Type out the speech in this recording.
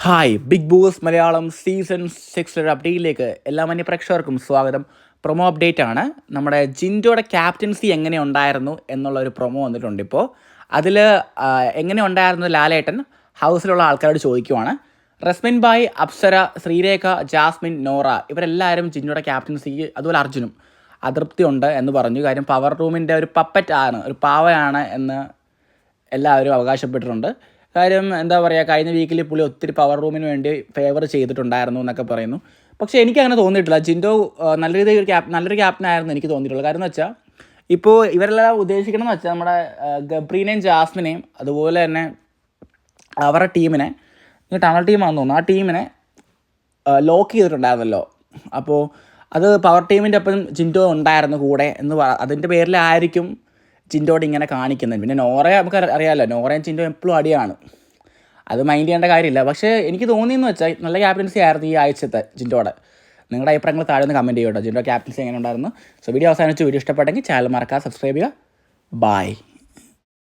Hi Bigg Boss Malayalam season 6 അപ്ഡേറ്റിലേക്ക് എല്ലാ പ്രേക്ഷകർക്കും സ്വാഗതം. പ്രൊമോ അപ്ഡേറ്റ് ആണ്. നമ്മുടെ ജിൻഡോയുടെ ക്യാപ്റ്റൻസി എങ്ങനെ ഉണ്ടായിരുന്നു എന്നുള്ളൊരു പ്രൊമോ വന്നിട്ടുണ്ട്. ഇപ്പോൾ അതിൽ എങ്ങനെ ഉണ്ടായിരുന്നു ലാലേട്ടൻ ഹൗസിലുള്ള ആൾക്കാരോട് ചോദിക്കുവാണ്. റസ്മിൻ ബായ്, അപ്സര, ശ്രീരേഖ, ജാസ്മിൻ, നോറ ഇവരെല്ലാവരും ജിൻഡോയുടെ ക്യാപ്റ്റൻസിക്ക്, അതുപോലെ അർജുനും അതൃപ്തി ഉണ്ട് എന്ന് പറഞ്ഞു. കാര്യം പവർ റൂമിൻ്റെ ഒരു പപ്പറ്റ് ആണ്, ഒരു പാവയാണ് എന്ന് എല്ലാവരും അവകാശപ്പെട്ടിട്ടുണ്ട്. കാര്യം എന്താ പറയുക, കഴിഞ്ഞ വീക്കിൽ പുള്ളി ഒത്തിരി പവർ റൂമിന് വേണ്ടി ഫേവർ ചെയ്തിട്ടുണ്ടായിരുന്നു എന്നൊക്കെ പറയുന്നു. പക്ഷേ എനിക്കങ്ങനെ തോന്നിയിട്ടില്ല. ജിൻഡോ നല്ല രീതിയിൽ നല്ലൊരു ക്യാപ്റ്റനായിരുന്നു എനിക്ക് തോന്നിയിട്ടുള്ളത്. കാര്യം എന്ന് വെച്ചാൽ ഇപ്പോൾ ഇവരെല്ലാം ഉദ്ദേശിക്കണമെന്ന് വെച്ചാൽ നമ്മുടെ ഗബ്രീനെയും ജാസ്മിനെയും അതുപോലെ തന്നെ അവരുടെ ടീമിനെ, ടണൽ ടീമാണെന്ന് തോന്നുന്നു, ആ ടീമിനെ ലോക്ക് ചെയ്തിട്ടുണ്ടായിരുന്നല്ലോ. അപ്പോൾ അത് പവർ ടീമിൻ്റെ ഒപ്പം ജിൻഡോ ഉണ്ടായിരുന്നു കൂടെ അതിൻ്റെ പേരിലായിരിക്കും ജിൻഡോട് ഇങ്ങനെ കാണിക്കുന്നത്. പിന്നെ നോറയെ നമുക്ക് അറിയാമല്ലോ, നോറയും ജിൻഡോ എപ്പോഴും അടിയാണ്, അത് മൈൻഡ് ചെയ്യേണ്ട കാര്യമില്ല. പക്ഷേ എനിക്ക് തോന്നിയെന്ന് വെച്ചാൽ നല്ല ക്യാപ്റ്റൻസി ആയിരുന്നു ഈ ആഴ്ചത്തെ ജിൻഡോയുടെ. നിങ്ങളുടെ അഭിപ്രായങ്ങൾ താഴെ ഒന്ന് കമൻറ്റ് ചെയ്യട്ടോ, ജിൻഡോ ക്യാപ്റ്റൻസി എങ്ങനെ ഉണ്ടായിരുന്നു. സോ വീഡിയോ അവസാനിച്ചു. വീഡിയോ ഇഷ്ടപ്പെട്ടെങ്കിൽ ചാനൽ മറക്കാതെ സബ്സ്ക്രൈബ് ചെയ്യുക. ബായ്.